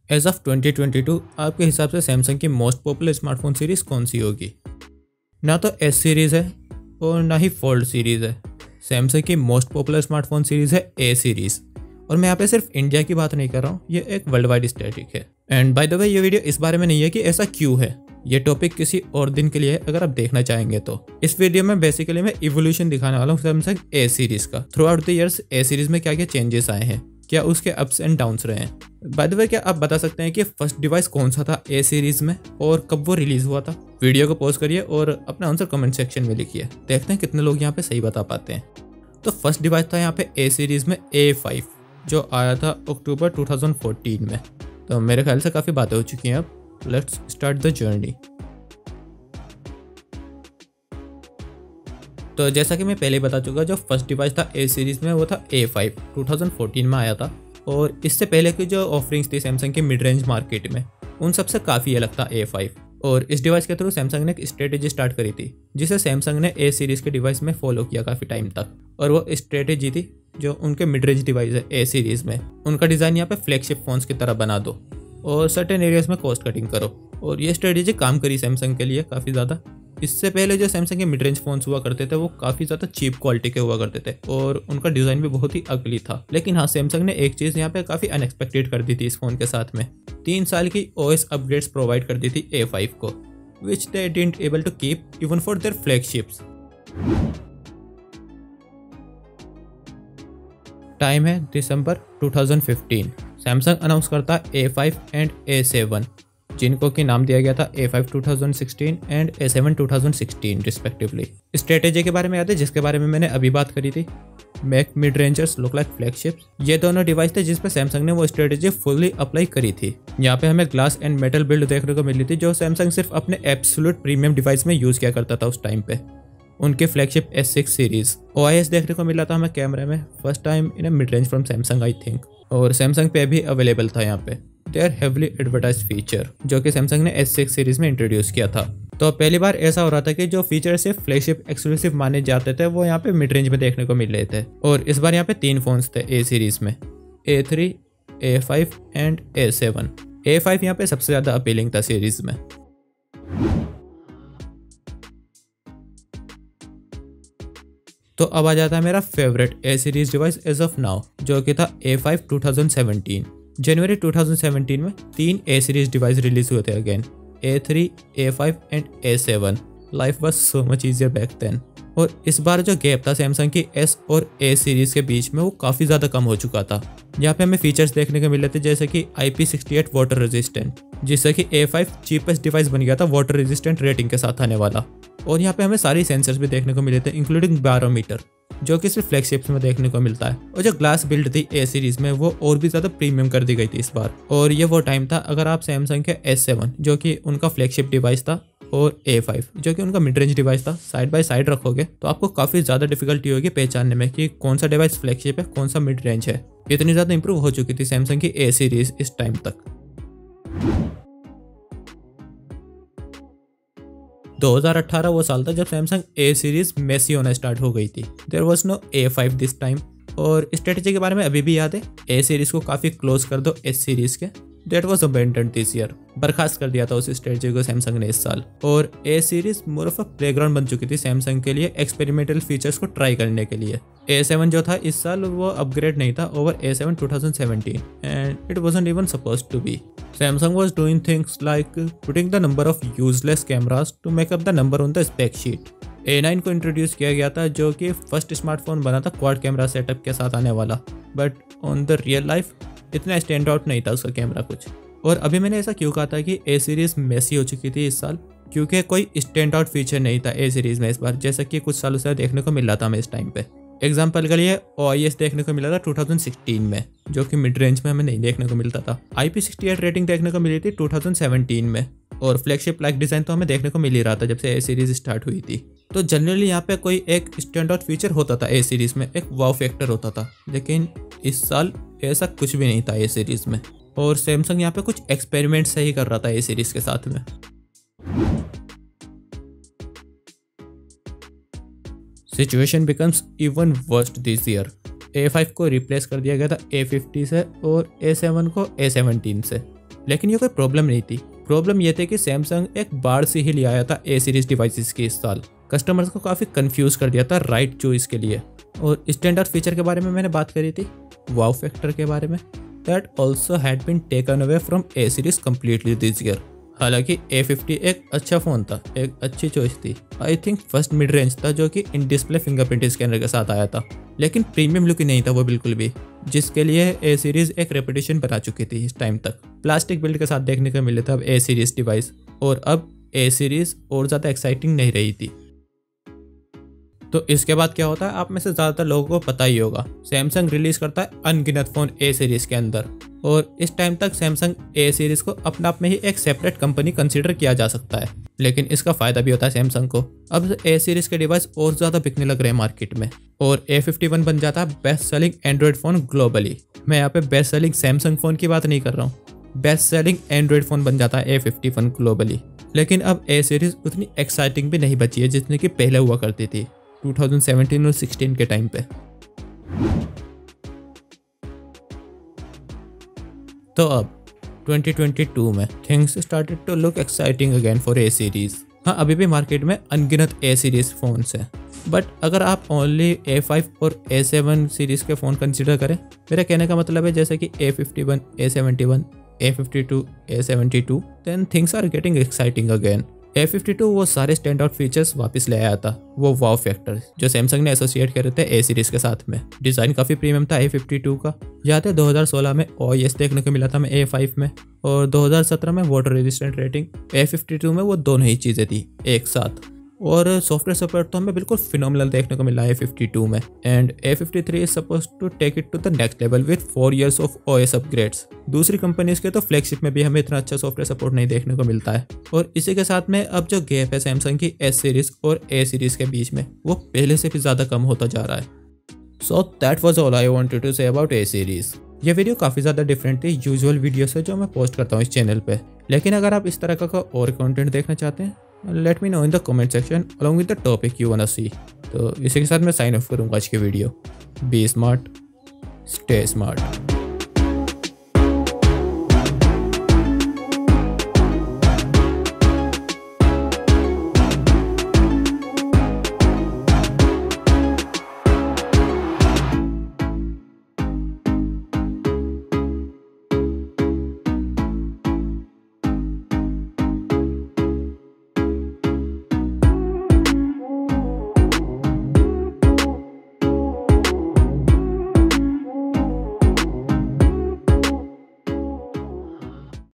As of 2022 आपके हिसाब से सैमसंग की मोस्ट पॉपुलर स्मार्टफोन सीरीज़ कौन सी होगी? ना तो एस सीरीज़ है और ना ही फोल्ड सीरीज़ है। सैमसंग की मोस्ट पॉपुलर स्मार्टफोन सीरीज़ है ए सीरीज़। और मैं यहाँ पे सिर्फ इंडिया की बात नहीं कर रहा हूँ, ये एक वर्ल्ड वाइड स्टैटिक है। एंड बाय द वे ये वीडियो इस बारे में नहीं है कि ऐसा क्यों है, ये टॉपिक किसी और दिन के लिए है अगर आप देखना चाहेंगे तो। इस वीडियो में बेसिकली मैं इवोल्यूशन दिखाने वाला हूँ सैमसंग ए सीरीज़ का। Through out the years A series में क्या क्या चेंजेस आए हैं, क्या उसके अप्स एंड डाउन्स रहे हैं। बाय द वे क्या आप बता सकते हैं कि फर्स्ट डिवाइस कौन सा था ए सीरीज में और कब वो रिलीज हुआ था? वीडियो को पॉज करिए और अपना आंसर कमेंट सेक्शन में लिखिए, देखते हैं कितने लोग यहाँ पे सही बता पाते हैं। तो फर्स्ट डिवाइस था यहाँ पे ए सीरीज में A5 जो आया था अक्टूबर 2014 में। तो मेरे ख्याल से काफ़ी बातें हो चुकी हैं, अब लेट्स स्टार्ट द जर्नी। तो जैसा कि मैं पहले बता चुका, जो फर्स्ट डिवाइस था ए सीरीज़ में वो था A5, 2014 में आया था। और इससे पहले की जो ऑफरिंग्स थी सैमसंग के मिड रेंज मार्केट में, उन सबसे काफ़ी अलग था A5। और इस डिवाइस के थ्रू सैमसंग ने एक स्ट्रेटेजी स्टार्ट करी थी जिसे सैमसंग ने ए सीरीज़ के डिवाइस में फॉलो किया काफ़ी टाइम तक। और वो स्ट्रेटेजी थी जो उनके मिड रेंज डिवाइस है ए सीरीज़ में, उनका डिज़ाइन यहाँ पे फ्लैगशिप फोन्स की तरह बना दो और सर्टेन एरियाज में कॉस्ट कटिंग करो। और ये स्ट्रेटेजी काम करी सैमसंग के लिए काफ़ी ज़्यादा। इससे पहले जो सैमसंग के मिड रेंज फोन्स हुआ करते थे वो काफ़ी ज़्यादा चीप क्वालिटी के हुआ करते थे और उनका डिज़ाइन भी बहुत ही अगली था। लेकिन हाँ, सैमसंग ने एक चीज़ यहाँ पे काफ़ी अनएक्सपेक्टेड कर दी थी इस फोन के साथ में। 3 साल की OS अपग्रेड्स प्रोवाइड कर दी थी A5 को, which they didn't able to keep even for their flagships. Time है दिसंबर 2015। सैमसंग अनाउंस करता A5 एंड A7, जिनको की नाम दिया गया था A5 2016 and A7 2016 respectively. Strategy के बारे में याद है जिसके बारे में मैंने अभी बात करी थी, make mid rangers look like flagships. ये दोनों डिवाइस थे जिस पे सैमसंग ने वो स्ट्रेटेजी फुल्ली अप्लाई करी थी। यहाँ पे हमें ग्लास एंड मेटल बिल्ड देखने को मिली थी जो सैमसंग सिर्फ अपने एब्सोल्यूट प्रीमियम डिवाइस में यूज किया करता था उस टाइम पे। उनके फ्लैगशिप S6 सीरीज OIS देखने को मिला था हमें कैमरे में, first time in mid range from Samsung I think. और सैमसंग पे भी अवेलेबल था यहाँ पे देयर हेवली एडवर्टाइज फीचर, जो कि सैमसंग ने S6 सीरीज में इंट्रोड्यूस किया था। तो पहली बार ऐसा हो रहा था कि जो फीचर सिर्फ फ्लैगशिप एक्सक्लूसिव माने जाते थे वो यहाँ पे मिड रेंज में देखने को मिल रहे थे। और इस बार यहाँ पे 3 फोन्स थे ए सीरीज में, A3, A5 and A7। A5 यहाँ पे सबसे ज़्यादा अपीलिंग था सीरीज में। तो अब आ जाता है मेरा favourite A series device as of now, जो कि था A5 2017। जनवरी 2017 में 3 ए सीरीज डिवाइस रिलीज हुए थे again, A3, A5 and A7। Life was so much easier back then. और इस बार जो गैप था सैमसंग की S और A सीरीज के बीच में वो काफ़ी ज़्यादा कम हो चुका था। यहाँ पे हमें फीचर्स देखने को मिले थे जैसे कि IP68 वाटर रेजिस्टेंट, जिससे कि A5 चीपेस्ट डिवाइस बन गया था वाटर रेजिस्टेंट रेटिंग के साथ आने वाला। और यहाँ पे हमें सारी सेंसर्स भी देखने को मिले थे इंक्लूडिंग बैरोमीटर, जो कि सिर्फ फ्लैगशिप्स में देखने को मिलता है। और जो ग्लास बिल्ड थी ए सीरीज में वो और भी ज़्यादा प्रीमियम कर दी गई थी इस बार। और ये वो टाइम था अगर आप सैमसंग के S7 जो कि उनका फ्लैगशिप डिवाइस था और A5 जो कि उनका मिड रेंज डिवाइस था साइड बाय साइड रखोगे तो आपको काफ़ी ज़्यादा डिफिकल्टी होगी पहचानने में कि कौन सा डिवाइस फ्लैगशिप है कौन सा मिड रेंज है। इतनी ज़्यादा इंप्रूव हो चुकी थी सैमसंग की ए सीरीज इस टाइम तक। 2018 वो साल था जब सैमसंग ए सीरीज मेसी होना स्टार्ट हो गई थी। There was no A5 this time. और स्ट्रेटेजी के बारे में अभी भी याद है, ए सीरीज को काफ़ी क्लोज कर दो S सीरीज के। That was abandoned this year, बर्खास्त कर दिया था उस स्ट्रेटेजी को सैमसंग ने इस साल। और A series more of a playground बन चुकी थी सैमसंग के लिए एक्सपेरिमेंटल फीचर्स को ट्राई करने के लिए। A7 जो था इस साल वो अपग्रेड नहीं था over A7 2017 and it wasn't even supposed to be. Samsung was doing things like putting the number of useless cameras to make up the number on the spec sheet। A9 को introduce किया गया था जो कि first smartphone बना था quad camera setup के साथ आने वाला, but on the real life इतना स्टैंड आउट नहीं था उसका कैमरा कुछ। और अभी मैंने ऐसा क्यों कहा था कि ए सीरीज मेसी हो चुकी थी इस साल, क्योंकि कोई स्टैंड आउट फीचर नहीं था ए सीरीज में इस बार, जैसा कि कुछ सालों से देखने को मिल रहा था हमें इस टाइम पे। एग्जाम्पल के लिए OIS देखने को मिला था 2016 में, जो कि मिड रेंज में हमें नहीं देखने को मिलता था। IP68 रेटिंग देखने को मिली थी 2017 में। और फ्लैगशिप लाइक डिज़ाइन तो हमें देखने को मिल ही रहा था जब से ए सीरीज स्टार्ट हुई थी। तो जनरली यहाँ पे कोई एक स्टैंड आउट फीचर होता था ए सीरीज में, एक वाव फैक्टर होता था, लेकिन इस साल ऐसा कुछ भी नहीं था ए सीरीज में। और सैमसंग यहाँ पे कुछ एक्सपेरिमेंट सही कर रहा था ए सीरीज के साथ में। Situation becomes even worst this year. A5 को रिप्लेस कर दिया गया था A50 से और A7 को A17 से। लेकिन ये कोई प्रॉब्लम नहीं थी। प्रॉब्लम ये थी कि सैमसंग एक बाढ़ से ही ले आया था ए सीरीज डिवाइसेस के इस साल। कस्टमर्स को काफ़ी कंफ्यूज कर दिया था राइट चॉइस के लिए। और स्टैंडर्ड फीचर के बारे में मैंने बात करी थी, वाव फैक्टर के बारे में, that also had been taken away from A series completely this year. हालांकि A50 एक अच्छा फ़ोन था, एक अच्छी चॉइस थी। I think first mid range था जो कि इन डिस्प्ले फिंगरप्रिंट स्कैनर के साथ आया था, लेकिन प्रीमियम लुक ही नहीं था वो बिल्कुल भी, जिसके लिए ए सीरीज एक रेपुटेशन बना चुकी थी इस टाइम तक। प्लास्टिक बिल्ड के साथ देखने को मिले थे अब ए सीरीज डिवाइस, और अब ए सीरीज और ज़्यादा एक्साइटिंग नहीं रही थी। तो इसके बाद क्या होता है, आप में से ज़्यादातर लोगों को पता ही होगा, सैमसंग रिलीज करता है अनगिनत फ़ोन ए सीरीज़ के अंदर, और इस टाइम तक सैमसंग ए सीरीज़ को अपने आप में ही एक सेपरेट कंपनी कंसीडर किया जा सकता है। लेकिन इसका फ़ायदा भी होता है सैमसंग को, अब ए सीरीज़ के डिवाइस और ज़्यादा बिकने लग रहे हैं मार्केट में, और A51 बन जाता है best selling Android phone globally. मैं यहाँ पे बेस्ट सेलिंग सैमसंग फ़ोन की बात नहीं कर रहा हूँ, बेस्ट सेलिंग एंड्रॉयड फ़ोन बन जाता है A51 ग्लोबली। लेकिन अब ए सीरीज़ उतनी एक्साइटिंग भी नहीं बची है जितनी कि पहले हुआ करती थी 2017 और 16 के टाइम पे। तो अब 2022 में things started to look exciting again for A series. हाँ, अभी भी मार्केट में अनगिनत ए सीरीज फोन्स हैं, बट अगर आप ओनली A5 और A7 सीरीज के फ़ोन कंसिडर करें, मेरा कहने का मतलब है जैसे कि A51, A71, A52, A72, then things are getting exciting again. A52 वो सारे स्टैंड आउट फीचर्स वापस ले आया था, वो वाव फैक्टर जो सैमसंग ने एसोसिएट करे थे ए सीरीज के साथ में। डिज़ाइन काफ़ी प्रीमियम था A52 का। याद है 2016 में OIS देखने को मिला था मैं A5 में, और 2017 में वाटर रेजिस्टेंट रेटिंग। A52 में वो दोनों ही चीज़ें थी एक साथ, और सॉफ्टवेयर सपोर्ट तो हमें बिल्कुल फिनोमिनल देखने को मिला है A52 में। And A53 is suppose to take it to the next level with 4 years of OS upgrades. दूसरी कंपनीज के तो फ्लैगशिप में भी हमें इतना अच्छा सॉफ्टवेयर सपोर्ट नहीं देखने को मिलता है। और इसी के साथ में अब जो गैप है सैमसंग की S सीरीज और A सीरीज के बीच में, वो पहले से भी ज़्यादा कम होता जा रहा है। So that was all I wanted to say about A series. ये वीडियो काफ़ी ज़्यादा डिफरेंट थी यूजुअल वीडियो से जो मैं पोस्ट करता हूँ इस चैनल पे, लेकिन अगर आप इस तरह का और कंटेंट देखना चाहते हैं, let me know in the comment section along with the topic you wanna see. तो इसी के साथ मैं साइन ऑफ करूँगा आज की video. Be smart, stay smart.